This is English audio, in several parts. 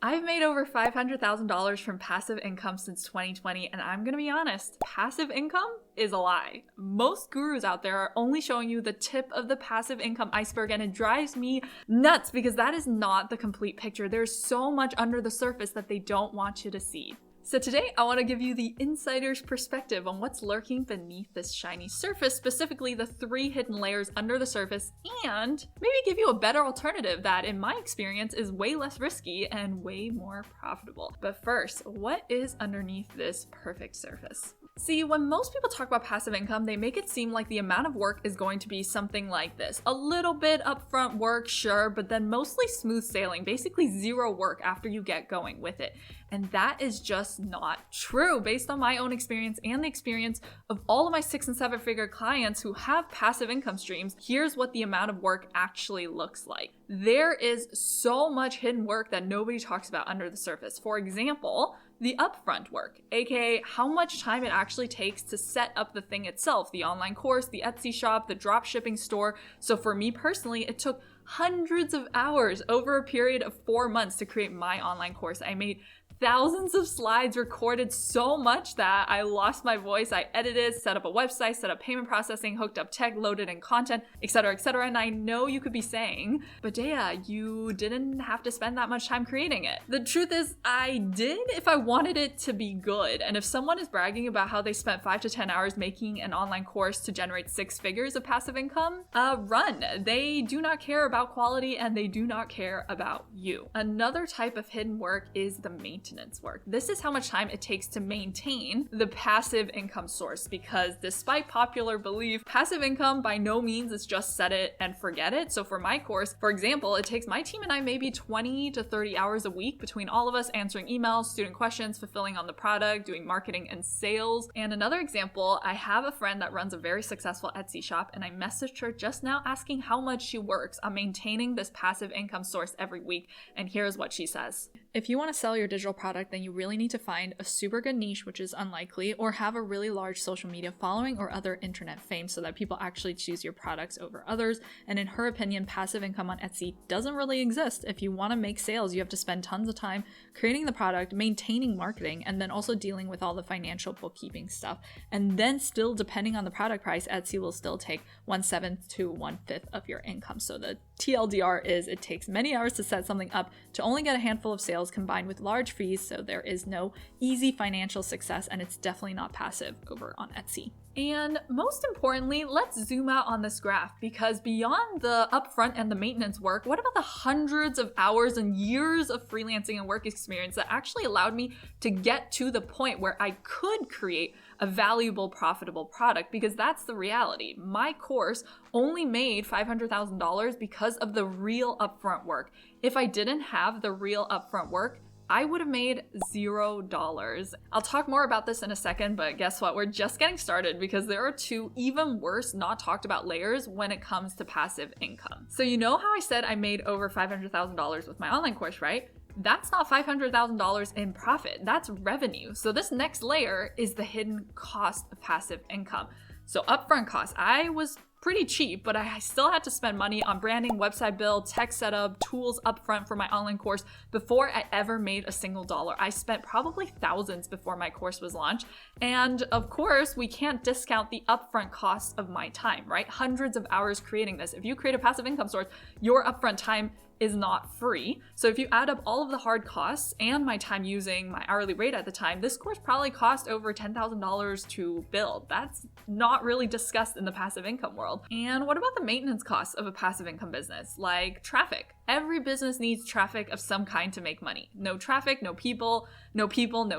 I've made over $500,000 from passive income since 2020, and I'm gonna be honest, passive income is a lie. Most gurus out there are only showing you the tip of the passive income iceberg, and it drives me nuts because that is not the complete picture. There's so much under the surface that they don't want you to see. So today I want to give you the insider's perspective on what's lurking beneath this shiny surface, specifically the 3 hidden layers under the surface, and maybe give you a better alternative that, in my experience, is way less risky and way more profitable. But first, what is underneath this perfect surface? See, when most people talk about passive income, they make it seem like the amount of work is going to be something like this. A little bit upfront work, sure, but then mostly smooth sailing, basically zero work after you get going with it. And that is just not true. Based on my own experience and the experience of all of my 6- and 7-figure clients who have passive income streams, here's what the amount of work actually looks like. There is so much hidden work that nobody talks about under the surface. For example, the upfront work, aka how much time it actually takes to set up the thing itself, the online course, the Etsy shop, the drop shipping store. So for me personally, it took hundreds of hours over a period of 4 months to create my online course. I made thousands of slides, recorded so much that I lost my voice. I edited, set up a website, set up payment processing, hooked up tech, loaded in content, etc., etc. And I know you could be saying, but Dea, you didn't have to spend that much time creating it. The truth is, I did if I wanted it to be good. And if someone is bragging about how they spent 5 to 10 hours making an online course to generate 6 figures of passive income, run. They do not care about quality and they do not care about you. Another type of hidden work is the maintenance work. This is how much time it takes to maintain the passive income source, because despite popular belief, passive income by no means is just set it and forget it. So for my course, for example, it takes my team and I maybe 20 to 30 hours a week between all of us answering emails, student questions, fulfilling on the product, doing marketing and sales. And another example, I have a friend that runs a very successful Etsy shop, and I messaged her just now asking how much she works on maintaining this passive income source every week. And here's what she says. If you want to sell your digital product, then you really need to find a super good niche, which is unlikely, or have a really large social media following or other internet fame so that people actually choose your products over others. And in her opinion, passive income on Etsy doesn't really exist. If you want to make sales, you have to spend tons of time creating the product, maintaining marketing, and then also dealing with all the financial bookkeeping stuff. And then still, depending on the product price, Etsy will still take 1/7 to 1/5 of your income. So the TLDR is it takes many hours to set something up to only get a handful of sales combined with large fees, so there is no easy financial success, and it's definitely not passive over on Etsy. And most importantly, let's zoom out on this graph, because beyond the upfront and the maintenance work, what about the hundreds of hours and years of freelancing and work experience that actually allowed me to get to the point where I could create a valuable, profitable product? Because that's the reality. My course only made $500,000 because of the real upfront work. If I didn't have the real upfront work, I would have made $0. I'll talk more about this in a second, but guess what? We're just getting started because there are 2 even worse, not talked about layers when it comes to passive income. So you know how I said I made over $500,000 with my online course, right? That's not $500,000 in profit. That's revenue. So this next layer is the hidden cost of passive income. So upfront costs, I was pretty cheap, but I still had to spend money on branding, website build, tech setup, tools upfront for my online course before I ever made a single dollar. I spent probably thousands before my course was launched. And of course, we can't discount the upfront cost of my time, right? Hundreds of hours creating this. If you create a passive income source, your upfront time is not free. So if you add up all of the hard costs and my time using my hourly rate at the time, this course probably cost over $10,000 to build. That's not really discussed in the passive income world. And what about the maintenance costs of a passive income business, like traffic? Every business needs traffic of some kind to make money. No traffic, no people, no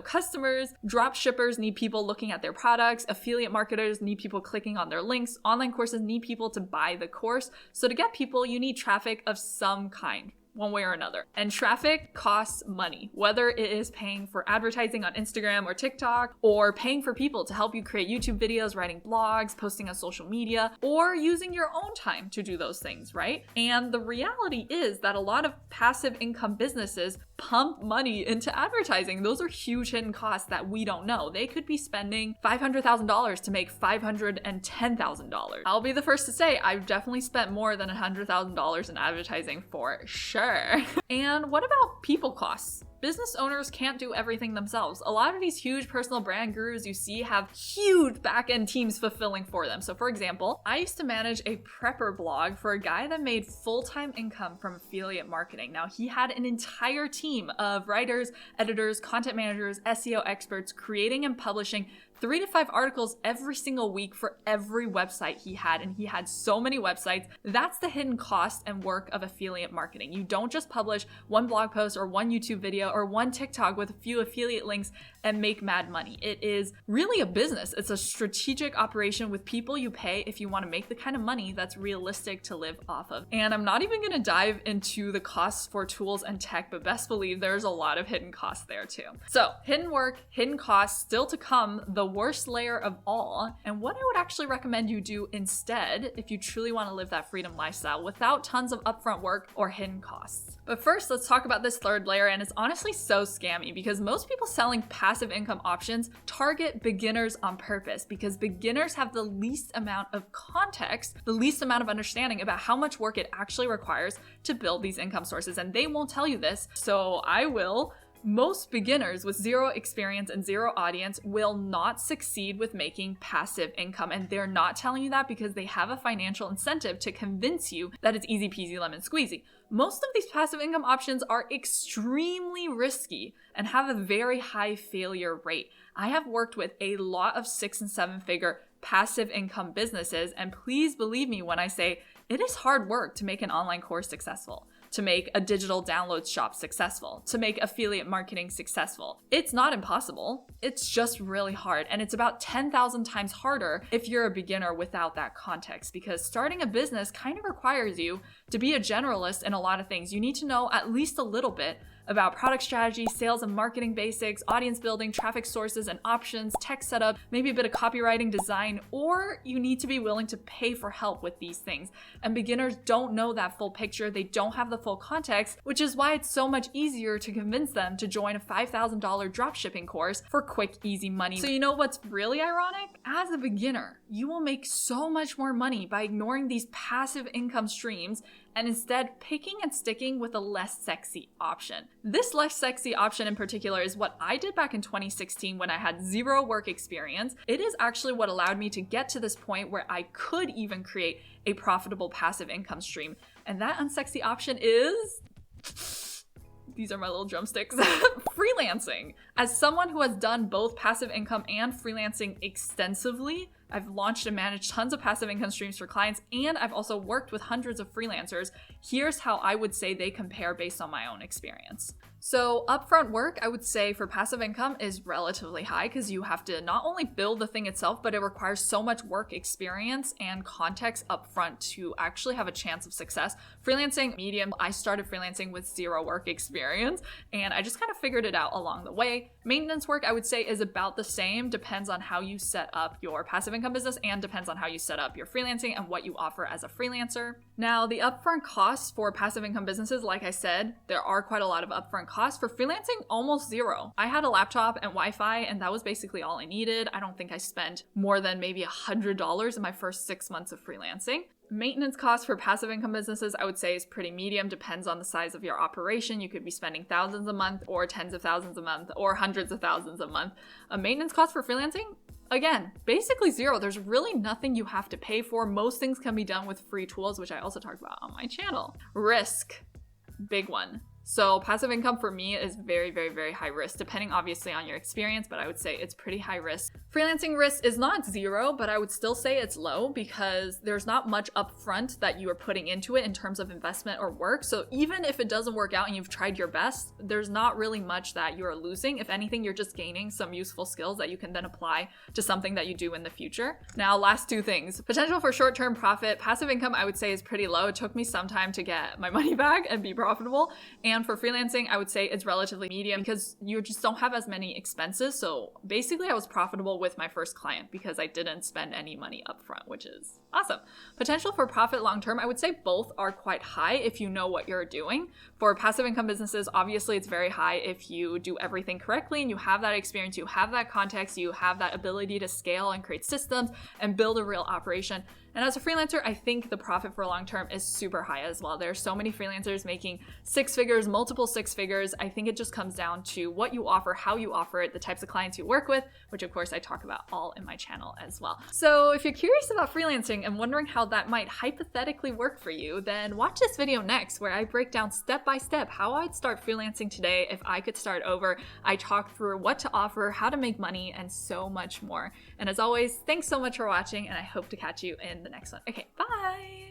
customers. Drop shippers need people looking at their products. Affiliate marketers need people clicking on their links. Online courses need people to buy the course. So to get people, you need traffic of some kind, one way or another. And traffic costs money, whether it is paying for advertising on Instagram or TikTok, or paying for people to help you create YouTube videos, writing blogs, posting on social media, or using your own time to do those things, right? And the reality is that a lot of passive income businesses pump money into advertising. Those are huge hidden costs that we don't know. They could be spending $500,000 to make $510,000. I'll be the first to say I've definitely spent more than $100,000 in advertising for sure. And what about people costs? business owners can't do everything themselves. A lot of these huge personal brand gurus you see have huge back-end teams fulfilling for them. So for example, I used to manage a prepper blog for a guy that made full-time income from affiliate marketing. Now, he had an entire team of writers, editors, content managers, SEO experts creating and publishing 3 to 5 articles every single week for every website he had, and he had so many websites. That's the hidden cost and work of affiliate marketing. You don't just publish one blog post or one YouTube video or one TikTok with a few affiliate links and make mad money. It is really a business. It's a strategic operation with people you pay if you want to make the kind of money that's realistic to live off of. And I'm not even going to dive into the costs for tools and tech, but best believe there's a lot of hidden costs there too. So hidden work, hidden costs, still to come, the worst layer of all, and what I would actually recommend you do instead if you truly want to live that freedom lifestyle without tons of upfront work or hidden costs. But first, let's talk about this third layer, and it's honestly so scammy because most people selling passive income options target beginners on purpose because beginners have the least amount of context, the least amount of understanding about how much work it actually requires to build these income sources, and they won't tell you this, so I will. Most beginners with zero experience and zero audience will not succeed with making passive income, and they're not telling you that because they have a financial incentive to convince you that it's easy peasy lemon squeezy. Most of these passive income options are extremely risky and have a very high failure rate. I have worked with a lot of 6 and 7 figure passive income businesses, and please believe me when I say it is hard work to make an online course successful, to make a digital download shop successful, to make affiliate marketing successful. It's not impossible. It's just really hard. And it's about 10,000 times harder if you're a beginner without that context, because starting a business kind of requires you to be a generalist in a lot of things. You need to know at least a little bit about product strategy, sales and marketing basics, audience building, traffic sources and options, tech setup, maybe a bit of copywriting, design, or you need to be willing to pay for help with these things. And beginners don't know that full picture. They don't have the full context, which is why it's so much easier to convince them to join a $5,000 dropshipping course for quick, easy money. So you know what's really ironic? As a beginner, you will make so much more money by ignoring these passive income streams and instead picking and sticking with a less sexy option. This less sexy option in particular is what I did back in 2016 when I had zero work experience. It is actually what allowed me to get to this point where I could even create a profitable passive income stream. And that unsexy option is... these are my little drumsticks. Freelancing. As someone who has done both passive income and freelancing extensively, I've launched and managed tons of passive income streams for clients, and I've also worked with hundreds of freelancers. Here's how I would say they compare based on my own experience. So upfront work, I would say for passive income is relatively high because you have to not only build the thing itself, but it requires so much work experience and context upfront to actually have a chance of success. Freelancing, medium, I started freelancing with zero work experience and I just kind of figured it out along the way. Maintenance work, I would say, is about the same, depends on how you set up your passive income business and depends on how you set up your freelancing and what you offer as a freelancer. Now, the upfront costs for passive income businesses, like I said, there are quite a lot of upfront costs. For freelancing, almost zero. I had a laptop and Wi-Fi and that was basically all I needed. I don't think I spent more than maybe $100 in my first 6 months of freelancing. Maintenance costs for passive income businesses, I would say, is pretty medium. Depends on the size of your operation. You could be spending thousands a month or tens of thousands a month or hundreds of thousands a month. A maintenance cost for freelancing? Again, basically zero. There's really nothing you have to pay for. Most things can be done with free tools, which I also talked about on my channel. Risk, big one. So passive income for me is very, very, very high risk, depending obviously on your experience, but I would say it's pretty high risk. Freelancing risk is not zero, but I would still say it's low because there's not much upfront that you are putting into it in terms of investment or work. So even if it doesn't work out and you've tried your best, there's not really much that you are losing. If anything, you're just gaining some useful skills that you can then apply to something that you do in the future. Now, last two things. Potential for short-term profit. Passive income, I would say, is pretty low. It took me some time to get my money back and be profitable. And for freelancing, I would say it's relatively medium because you just don't have as many expenses. So basically I was profitable with my first client because I didn't spend any money upfront, which is awesome. Potential for profit long-term, I would say both are quite high if you know what you're doing. For passive income businesses, obviously it's very high if you do everything correctly and you have that experience, you have that context, you have that ability to scale and create systems and build a real operation. And as a freelancer, I think the profit for long term is super high as well. There are so many freelancers making 6 figures, multiple 6 figures. I think it just comes down to what you offer, how you offer it, the types of clients you work with, which of course I talk about all in my channel as well. So if you're curious about freelancing and wondering how that might hypothetically work for you, then watch this video next where I break down step by step how I'd start freelancing today if I could start over. I talk through what to offer, how to make money, and so much more. And as always, thanks so much for watching, and I hope to catch you in the next one. Okay, bye!